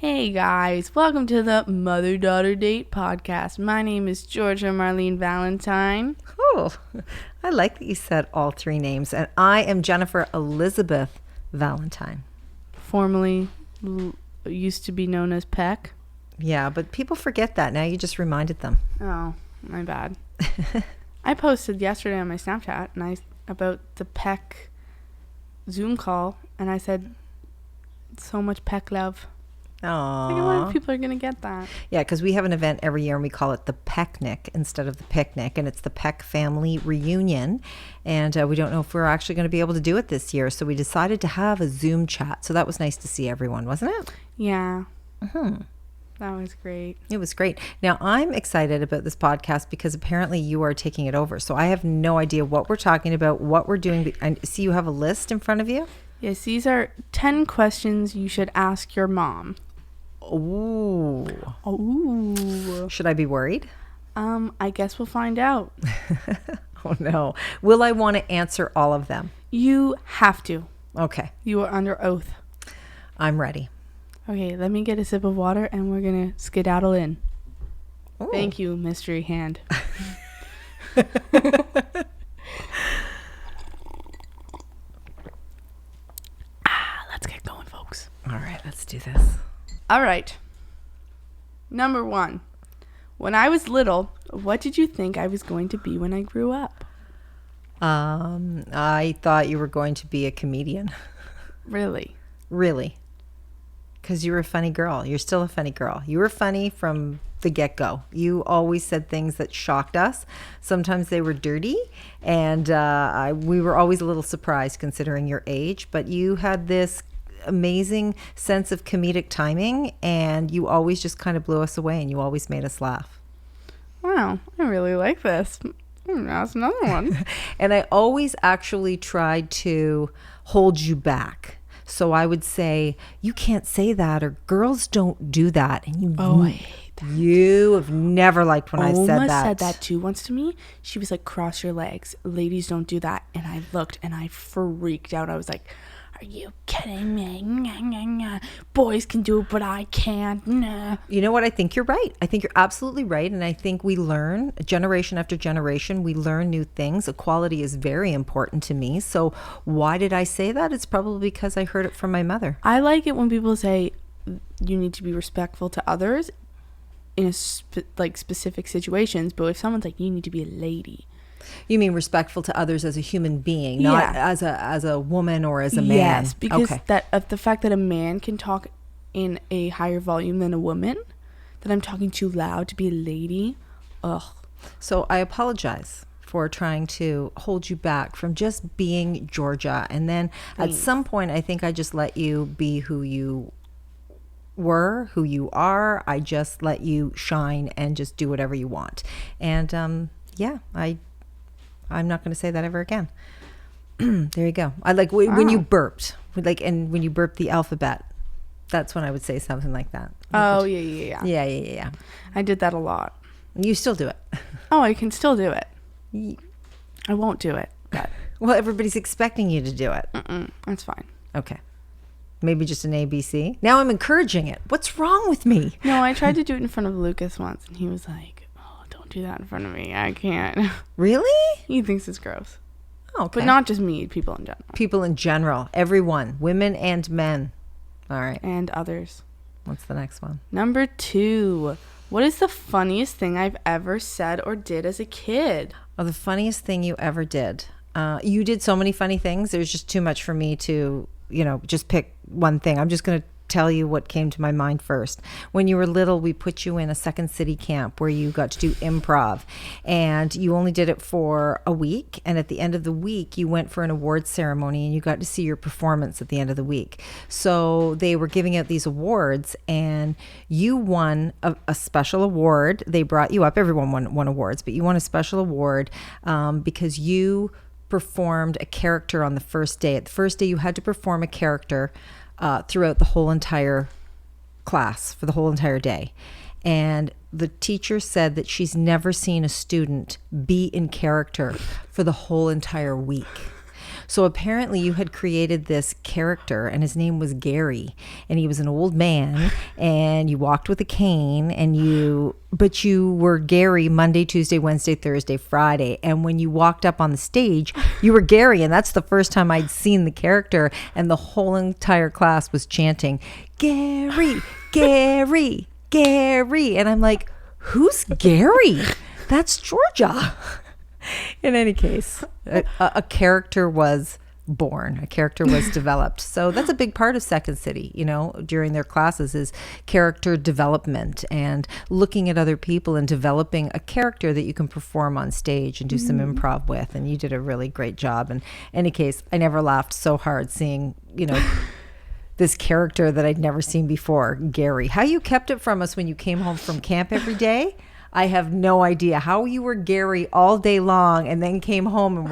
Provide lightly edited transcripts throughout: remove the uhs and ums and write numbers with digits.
Hey guys, welcome to the Mother-Daughter Date podcast. My name is Georgia Marlene Valentine. Oh, I like that you said all three names. And I am Jennifer Elizabeth Valentine. Formerly used to be known as Peck. Yeah, but people forget that. Now you just reminded them. Oh, my bad. I posted yesterday on my Snapchat about the Peck Zoom call, and I said, so much Peck love. I wonder if people are going to get that. Yeah, because we have an event every year and we call it the Pecknick instead of the picnic. And it's the Peck family reunion. And we don't know if we're actually going to be able to do it this year. So we decided to have a Zoom chat. So that was nice to see everyone, wasn't it? Yeah. That was great. It was great. Now, I'm excited about this podcast because apparently you are taking it over. So I have no idea what we're talking about, what we're doing. I see you have a list in front of you. Yes, these are 10 questions you should ask your mom. Ooh. Should I be worried? I guess we'll find out. Oh, no. Will I want to answer all of them? You have to. Okay. You are under oath. I'm ready. Okay, let me get a sip of water and we're going to skedaddle in. Ooh. Thank you, mystery hand. Let's get going, folks. All right, let's do this. All right. Number 1. When I was little, what did you think I was going to be when I grew up? I thought you were going to be a comedian. Really? Really? Because you were a funny girl. You're still a funny girl. You were funny from the get-go. You always said things that shocked us. Sometimes they were dirty, and we were always a little surprised considering your age. But you had this amazing sense of comedic timing, and you always just kind of blew us away, and you always made us laugh. Wow, I really like this. That's another one. And I always actually tried to hold you back. So I would say, you can't say that, or girls don't do that. And you, I hate that. You have never liked when I said that. Oma said that too once to me. She was like, cross your legs. Ladies don't do that. And I looked and I freaked out. I was like, are you kidding me? Boys can do it, but I can't. Nah. You know what? I think you're right. I think you're absolutely right. And I think we learn generation after generation. We learn new things. Equality is very important to me. So why did I say that? It's probably because I heard it from my mother. I like it when people say you need to be respectful to others in specific situations. But if someone's like, you need to be a lady. You mean respectful to others as a human being, not as a woman or as a man? Yes, because the fact that a man can talk in a higher volume than a woman, that I'm talking too loud to be a lady. Ugh. So I apologize for trying to hold you back from just being Georgia. And then At some point, I think I just let you be who you were, who you are. I just let you shine and just do whatever you want. And I'm not going to say that ever again. There you go. I like when you burped, and when you burped the alphabet. That's when I would say something like that. Oh, yeah. Yeah. I did that a lot. You still do it. Oh, I can still do it. I won't do it. But well, everybody's expecting you to do it. That's fine. Okay. Maybe just an ABC. Now I'm encouraging it. What's wrong with me? No, I tried to do it in front of Lucas once, and he was like, do that in front of me. I can't. Really? He thinks it's gross. Oh, okay. But not just me, people in general. People in general. Everyone. Women and men. All right. And others. What's the next one? Number 2. What is the funniest thing I've ever said or did as a kid? Oh, the funniest thing you ever did. You did so many funny things. There's just too much for me to, just pick one thing. I'm just going to tell you what came to my mind first. When you were little, we put you in a second city camp where you got to do improv, and you only did it for a week, and at the end of the week you went for an awards ceremony and you got to see your performance at the end of the week. So they were giving out these awards, and you won a special award. They brought you up. Everyone won awards, but you won a special award because you performed a character on the first day. At the first day you had to perform a character throughout the whole entire class for the whole entire day. And the teacher said that she's never seen a student be in character for the whole entire week. So apparently you had created this character and his name was Gary, and he was an old man, and you walked with a cane, but you were Gary Monday, Tuesday, Wednesday, Thursday, Friday. And when you walked up on the stage, you were Gary. And that's the first time I'd seen the character, and the whole entire class was chanting, Gary, Gary, Gary. And I'm like, who's Gary? That's Georgia. In any case, a character was born, a character was developed. So that's a big part of Second City, during their classes, is character development and looking at other people and developing a character that you can perform on stage and do some improv with. And you did a really great job. In any case, I never laughed so hard seeing, this character that I'd never seen before, Gary. How you kept it from us when you came home from camp every day, I have no idea. How you were Gary all day long and then came home and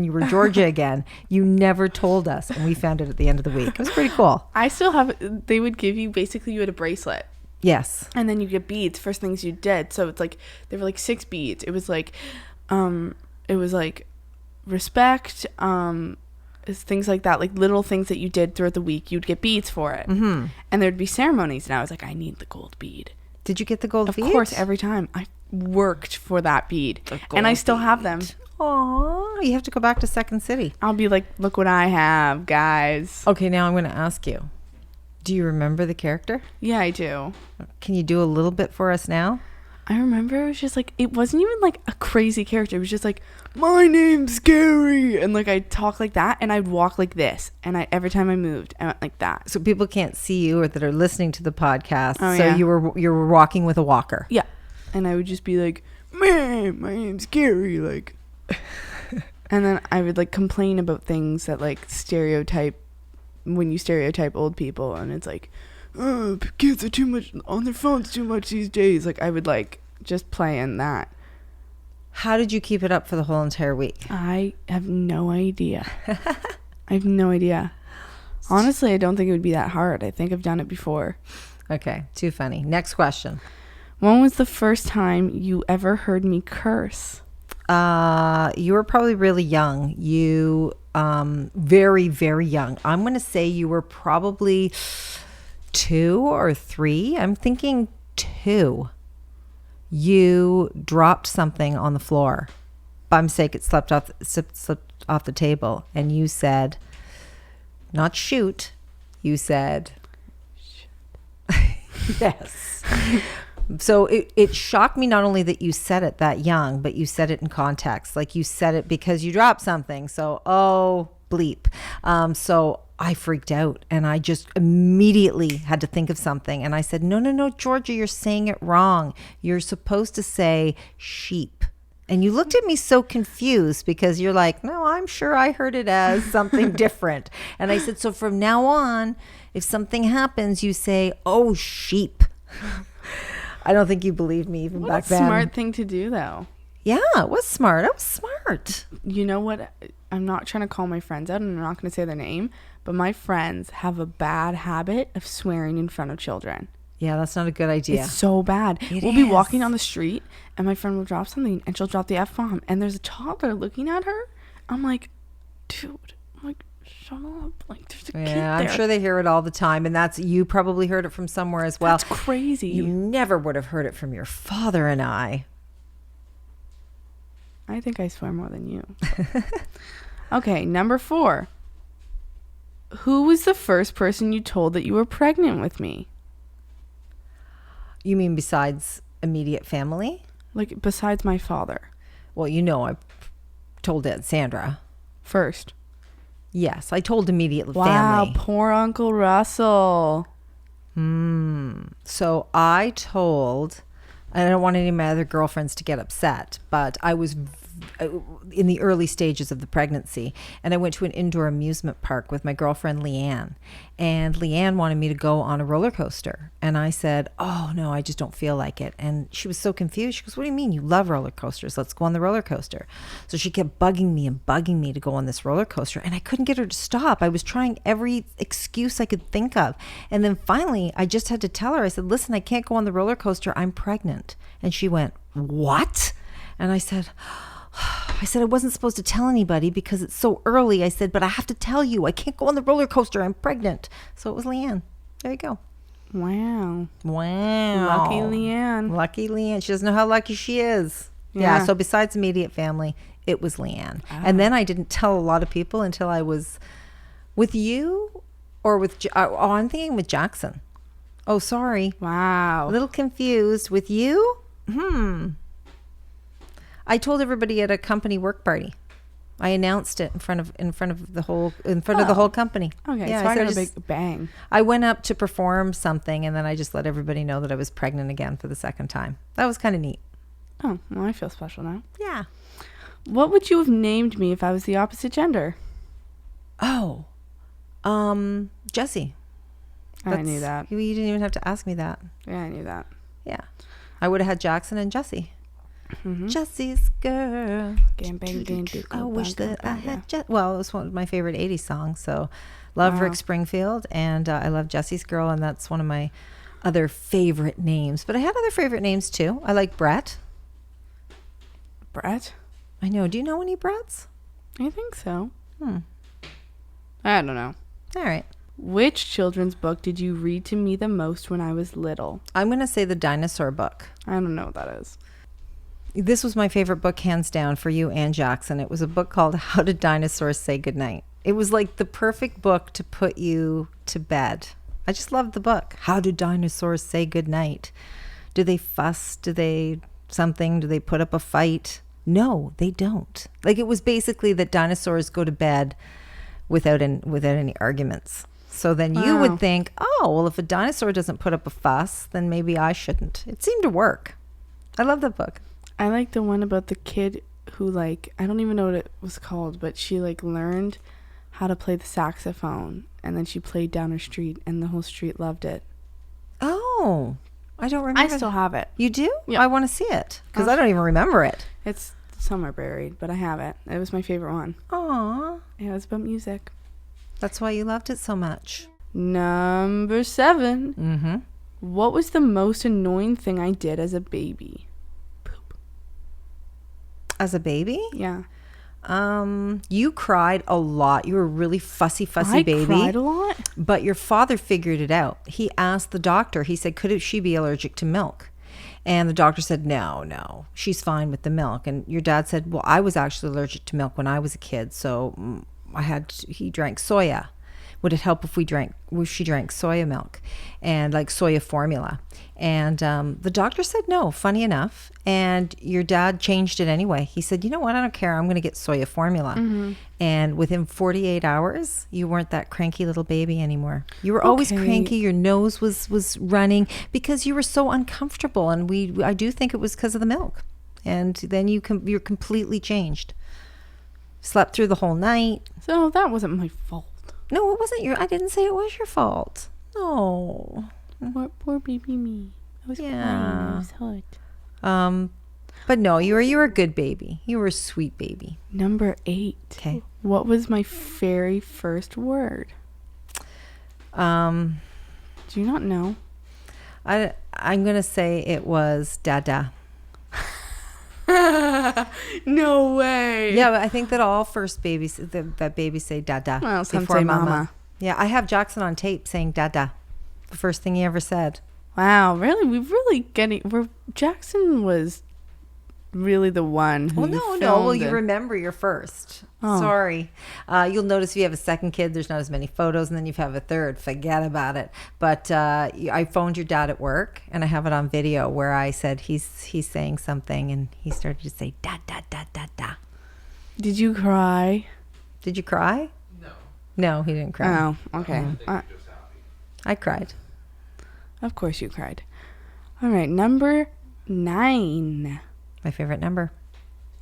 you were Georgia again. You never told us, and we found it at the end of the week. It was pretty cool. I still have, they would give you, basically you had a bracelet. Yes. And then you get beads, first things you did. So it's like, there were like 6 beads. It was like respect, things like that, like little things that you did throughout the week. You'd get beads for it. Mm-hmm. And there'd be ceremonies, and I was like, I need the gold bead. Did you get the gold bead? Of course, every time. I worked for that bead. And I still have them. Oh, you have to go back to Second City. I'll be like, look what I have, guys. Okay, now I'm going to ask you. Do you remember the character? Yeah, I do. Can you do a little bit for us now? I remember it was just like, it wasn't even like a crazy character. It was just like, my name's Gary. And like, I'd talk like that, and I'd walk like this. And every time I moved, I went like that. So people can't see you or that are listening to the podcast. Oh, so yeah. you were walking with a walker. Yeah. And I would just be like, man, my name's Gary. Like, and then I would like complain about things that like when you stereotype old people, and it's like, oh, kids are too much on their phones too much these days. Like, I would like just play in that. How did you keep it up for the whole entire week? I have no idea. I have no idea. Honestly, I don't think it would be that hard. I think I've done it before. Okay, too funny. Next question. When was the first time you ever heard me curse? You were probably really young. You, very, very young. I'm going to say you were probably 2 or 3. I'm thinking 2. You dropped something on the floor. By mistake, it slipped off the table. And you said, not shoot. You said, yes. So it shocked me not only that you said it that young, but you said it in context. Like, you said it because you dropped something. So, oh, bleep. So I freaked out, and I just immediately had to think of something. And I said, no, Georgia, you're saying it wrong. You're supposed to say sheep. And you looked at me so confused because you're like, no, I'm sure I heard it as something different. And I said, so from now on, if something happens, you say, oh, sheep. I don't think you believed me even back then. What a smart thing to do, though. Yeah, it was smart. I was smart. You know what? I'm not trying to call my friends out, and I'm not going to say their name, but my friends have a bad habit of swearing in front of children. Yeah, that's not a good idea. It's so bad. We'll be walking on the street, and my friend will drop something, and she'll drop the F-bomb, and there's a toddler looking at her. I'm like, dude, shut up. Like, there's a kid there. I'm sure they hear it all the time, and you probably heard it from somewhere as well. That's crazy. You never would have heard it from your father and I. I think I swear more than you. Okay, number 4. Who was the first person you told that you were pregnant with me? You mean besides immediate family? Like, besides my father. Well, I told Aunt Sandra. First. Yes, I told immediate family. Wow, poor Uncle Russell. So I told, and I don't want any of my other girlfriends to get upset, but I was in the early stages of the pregnancy, and I went to an indoor amusement park with my girlfriend Leanne, and Leanne wanted me to go on a roller coaster, and I said, oh no, I just don't feel like it. And she was so confused. She goes, what do you mean? You love roller coasters. Let's go on the roller coaster. So she kept bugging me to go on this roller coaster, and I couldn't get her to stop. I was trying every excuse I could think of, and then finally I just had to tell her. I said, listen, I can't go on the roller coaster. I'm pregnant. And she went, what? And I said, I said I wasn't supposed to tell anybody because it's so early. I said, but I have to tell you. I can't go on the roller coaster. I'm pregnant. So it was Leanne. There you go. Wow. Wow. Lucky Leanne. Lucky Leanne. She doesn't know how lucky she is. Yeah. So besides immediate family, it was Leanne. Ah. And then I didn't tell a lot of people until I was with you or with, I'm thinking with Jackson. Oh, sorry. Wow. A little confused. With you? I told everybody at a company work party. I announced it in front of the whole company. Okay, Yeah, so I said got a big bang. I went up to perform something, and then I just let everybody know that I was pregnant again for the second time. That was kind of neat. Oh, well, I feel special now. Yeah. What would you have named me if I was the opposite gender? Oh, Jessie. I knew that. You didn't even have to ask me that. Yeah, I knew that. Yeah. I would have had Jackson and Jessie. Mm-hmm. Jessie's girl. I wish that I had well, it was one of my favorite 80s songs. So love Rick Springfield, and I love Jessie's Girl, and that's one of my other favorite names. But I had other favorite names too. I like Brett. Brett? I know. Do you know any Bretts? I think so. I don't know. All right. Which children's book did you read to me the most when I was little? I'm going to say the dinosaur book. I don't know what that is. This was my favorite book, hands down, for you and Jackson. It was a book called How Did Dinosaurs Say Goodnight? It was like the perfect book to put you to bed. I just loved the book. How do dinosaurs say goodnight? Do they fuss? Do they something? Do they put up a fight? No, they don't. Like, it was basically that dinosaurs go to bed without any arguments. So then you would think, oh, well, if a dinosaur doesn't put up a fuss, then maybe I shouldn't. It seemed to work. I love that book. I like the one about the kid who, like, I don't even know what it was called, but she, like, learned how to play the saxophone, and then she played down her street, and the whole street loved it. Oh, I don't remember. I still have it. You do? Yeah. I want to see it because I don't even remember it. It's somewhere buried, but I have it. It was my favorite one. Aw. It was about music. That's why you loved it so much. Number 7. Mm-hmm. What was the most annoying thing I did as a baby? Poop. As a baby? Yeah. You cried a lot. You were a really fussy baby. I cried a lot? But your father figured it out. He asked the doctor. He said, could she be allergic to milk? And the doctor said, no, she's fine with the milk. And your dad said, well, I was actually allergic to milk when I was a kid. So he drank soya. Would it help if she drank soya milk and like soya formula? And the doctor said no, funny enough. And your dad changed it anyway. He said, you know what? I don't care. I'm going to get soya formula. Mm-hmm. And within 48 hours, you weren't that cranky little baby anymore. You were always cranky. Your nose was running because you were so uncomfortable. And I do think it was because of the milk. And then you're completely changed. Slept through the whole night. So that wasn't my fault. No, it wasn't I didn't say it was your fault. No. Poor baby me. I was crying. I was hurt. But no, you were a good baby. You were a sweet baby. Number 8. Okay. What was my very first word? Do you not know? I'm gonna say it was Dada. No way. Yeah, but I think that all first babies that babies say Dada. Well, some say mama. Yeah, I have Jackson on tape saying Dada. The first thing he ever said. Wow, really? Jackson was really the one who Well, you remember your first. Oh. Sorry. You'll notice if you have a second kid, there's not as many photos, and then you have a third. Forget about it. But I phoned your dad at work, and I have it on video where I said he's saying something, and he started to say da da da da da. Did you cry? Did you cry? No, he didn't cry. Oh, okay. I cried. Of course you cried. All right, number 9. My favorite number.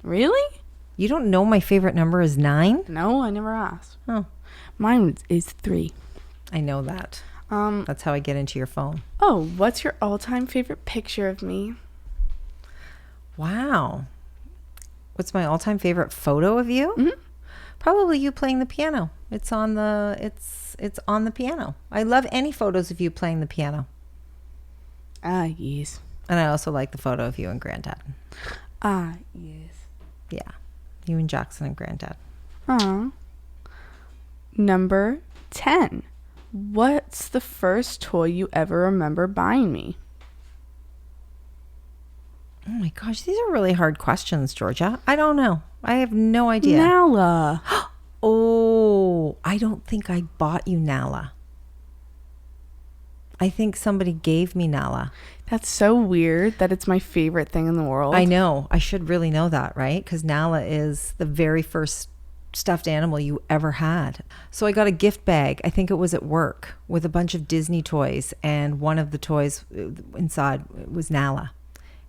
Really? You don't know my favorite number is 9? No, I never asked. Oh. Mine is 3. I know that. That's how I get into your phone. Oh, what's your all-time favorite picture of me? Wow. What's my all-time favorite photo of you? Mm-hmm. Probably you playing the piano. It's on the piano. I love any photos of you playing the piano. Ah, yes. And I also like the photo of you and Granddad. Ah, yes. Yeah. You and Jackson and Granddad. Aw. Number 10. What's the first toy you ever remember buying me? Oh my gosh, these are really hard questions, Georgia. I don't know. I have no idea. Nala. Oh, I don't think I bought you Nala. I think somebody gave me Nala. That's so weird that it's my favorite thing in the world. I know. I should really know that, right? Because Nala is the very first stuffed animal you ever had. So I got a gift bag. I think it was at work with a bunch of Disney toys. And one of the toys inside was Nala.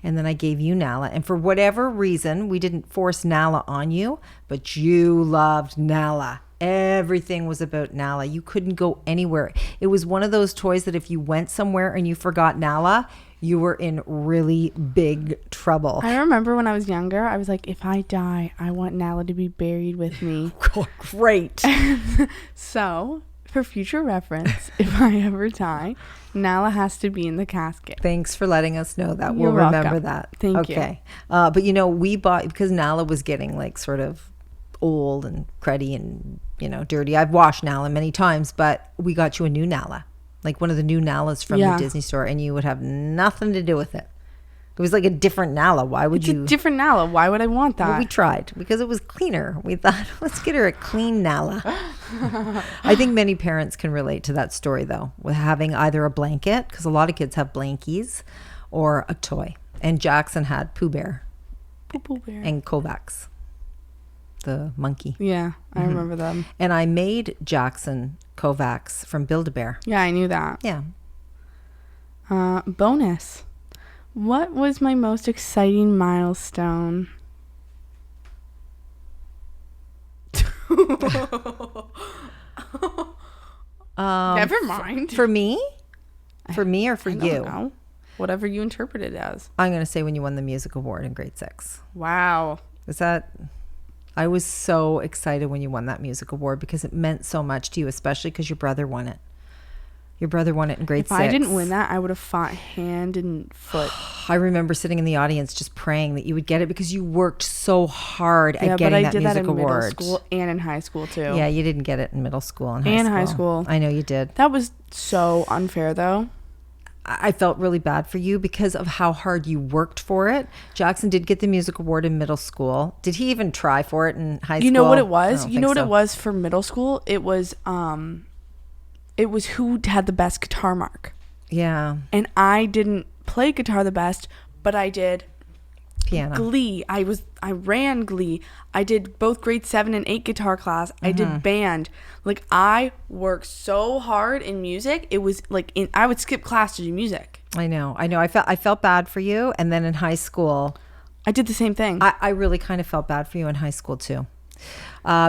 And then I gave you Nala. And for whatever reason, we didn't force Nala on you, but you loved Nala. Everything was about Nala. You couldn't go anywhere. It was one of those toys that if you went somewhere and you forgot Nala, you were in really big trouble. I remember when I was younger, I was like, if I die, I want Nala to be buried with me. Great. So, for future reference, if I ever die, Nala has to be in the casket. Thanks for letting us know that. You're we'll remember welcome. that. Thank you. Okay. But you know, we bought, because Nala was getting like sort of old and cruddy and, you know, dirty. I've washed Nala many times, but we got you a new Nala, like one of the new Nalas from the Disney store, and you would have nothing to do with it. It was like a different Nala. Why would It's you? a different Nala. Why would I want that? Well, we tried because it was cleaner. We thought, let's get her a clean Nala. I think many parents can relate to that story, though, with having either a blanket, because a lot of kids have blankies, or a toy. And Jackson had Pooh Bear Poo Bear. and Kovacs, the monkey. Yeah, I remember them. And I made Jackson Kovacs from Build-A-Bear. Yeah, I knew that. Yeah. Bonus. What was my most exciting milestone? Never mind. For me? For me or for I don't you? know. Whatever you interpret it as. I'm going to say when you won the music award in grade 6. Wow. Is that... I was so excited when you won that music award because it meant so much to you, especially because your brother won it. Your brother won it in grade 6. If I didn't win that, I would have fought hand and foot. I remember sitting in the audience just praying that you would get it because you worked so hard at getting that music award. Yeah, but I did that in middle school and in high school too. Yeah, you didn't get it in middle school and high school. I know you did. That was so unfair though. I felt really bad for you because of how hard you worked for it. Jackson did get the music award in middle school. Did he even try for it in high school? You know what it was? You know what it was for middle school? It was who had the best guitar mark. Yeah. And I didn't play guitar the best, but I did piano. Glee. I ran Glee. I did both grade 7 and 8 guitar class. I did band. Like I worked so hard in music. It was like I would skip class to do music. I know. I felt bad for you, and then in high school I did the same thing. I really kind of felt bad for you in high school too.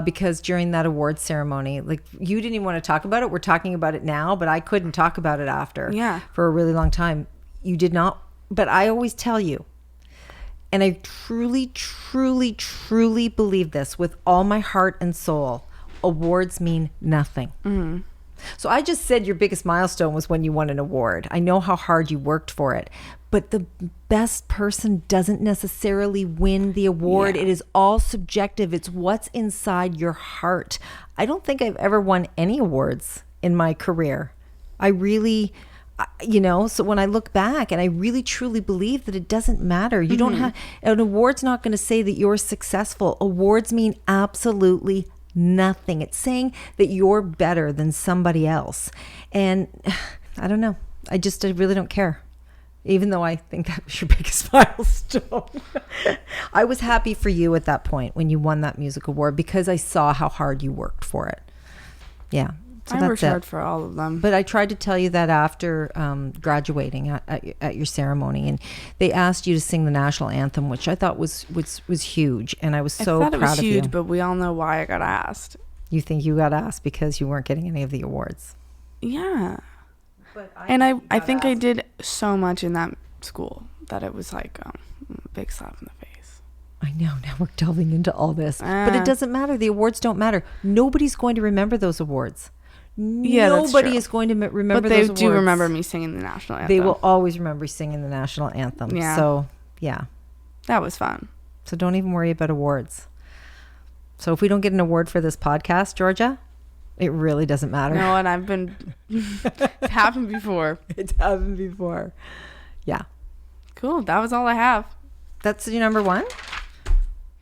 Because during that award ceremony, like you didn't even want to talk about it. We're talking about it now, but I couldn't talk about it after. Yeah. For a really long time. You did not, but I always tell you, and I truly, truly, truly believe this with all my heart and soul, awards mean nothing. Mm-hmm. So I just said your biggest milestone was when you won an award. I know how hard you worked for it, but the best person doesn't necessarily win the award. Yeah. It is all subjective. It's what's inside your heart. I don't think I've ever won any awards in my career. I really, so when I look back, and I really truly believe that it doesn't matter. You don't have, an award's not going to say that you're successful. Awards mean absolutely nothing. It's saying that you're better than somebody else. And I don't know. I really don't care. Even though I think that was your biggest milestone. I was happy for you at that point when you won that music award because I saw how hard you worked for it. Yeah. So I that's worked hard for all of them. But I tried to tell you that after graduating at your ceremony, and they asked you to sing the national anthem, which I thought was huge, and I was so proud of you. I thought it was huge, but we all know why I got asked. You think you got asked because you weren't getting any of the awards? Yeah. But I think I did so much in that school that it was like a big slap in the face. I know. Now we're delving into all this. But it doesn't matter. The awards don't matter. Nobody's going to remember those awards. Nobody is going to remember those awards. But they do remember me singing the national anthem. They will always remember singing the national anthem. Yeah. So, yeah. That was fun. So don't even worry about awards. So if we don't get an award for this podcast, Georgia, it really doesn't matter. No, and I've been, it's happened before. It's happened before. Yeah. Cool. That was all I have. That's your number one?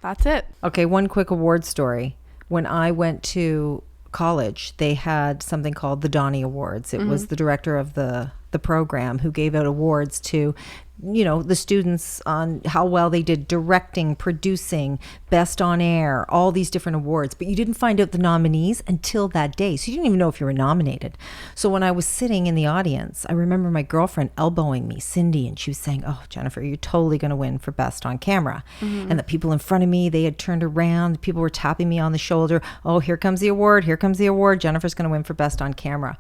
That's it. Okay, one quick award story. When I went to college, they had something called the Donnie Awards. It was the director of the program who gave out awards to, the students on how well they did directing, producing, best on air, all these different awards. But you didn't find out the nominees until that day. So you didn't even know if you were nominated. So when I was sitting in the audience, I remember my girlfriend elbowing me, Cindy, and she was saying, "Oh, Jennifer, you're totally going to win for best on camera." And the people in front of me, they had turned around. The people were tapping me on the shoulder. "Oh, here comes the award. Here comes the award. Jennifer's going to win for best on camera."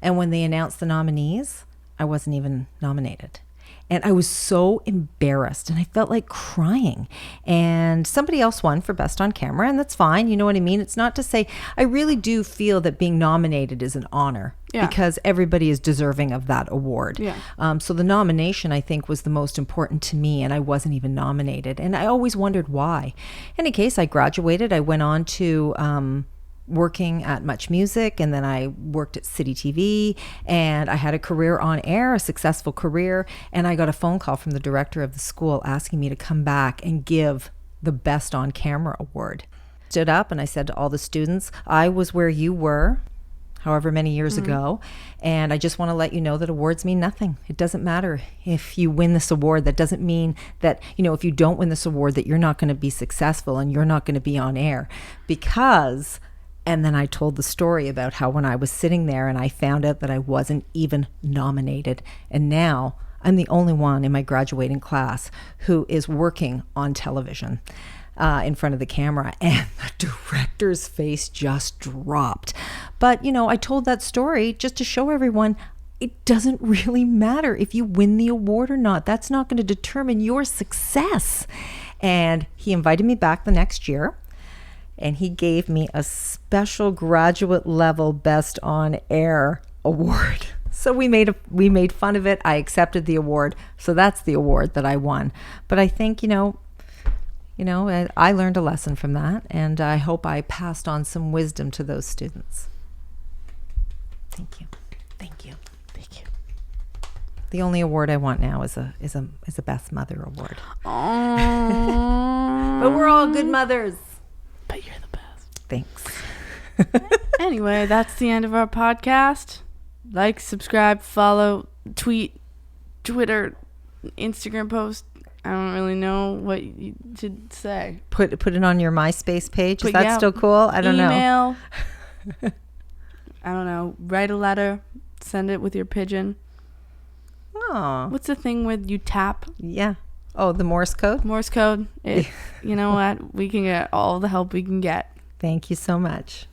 And when they announced the nominees, I wasn't even nominated. And I was so embarrassed and I felt like crying. And somebody else won for best on camera, and that's fine. You know what I mean? It's not to say, I really do feel that being nominated is an honor because everybody is deserving of that award. Yeah. So the nomination, I think, was the most important to me, and I wasn't even nominated. And I always wondered why. In any case, I graduated. I went on to working at Much Music, and then I worked at City TV, and I had a career on air, a successful career, and I got a phone call from the director of the school asking me to come back and give the Best on Camera award. Stood up and I said to all the students, I was where you were however many years ago, and I just want to let you know that awards mean nothing. It doesn't matter if you win this award. That doesn't mean that, if you don't win this award, that you're not going to be successful and you're not going to be on air. And then I told the story about how when I was sitting there and I found out that I wasn't even nominated. And now I'm the only one in my graduating class who is working on television in front of the camera. And the director's face just dropped. But, I told that story just to show everyone it doesn't really matter if you win the award or not. That's not going to determine your success. And he invited me back the next year. And he gave me a special graduate level Best on Air award. So we made fun of it. I accepted the award. So that's the award that I won. But I think, I learned a lesson from that, and I hope I passed on some wisdom to those students. Thank you. Thank you. Thank you. The only award I want now is a Best Mother award. But we're all good mothers. But you're the best. Thanks. Anyway, that's the end of our podcast. Like, subscribe, follow, tweet, Twitter, Instagram post. I don't really know what you should say. Put it on your MySpace page. Is that still cool? I don't know. Email. I don't know. Write a letter. Send it with your pigeon. Oh. What's the thing with you tap? Yeah. Oh, the Morse code? Morse code. You know what? We can get all the help we can get. Thank you so much.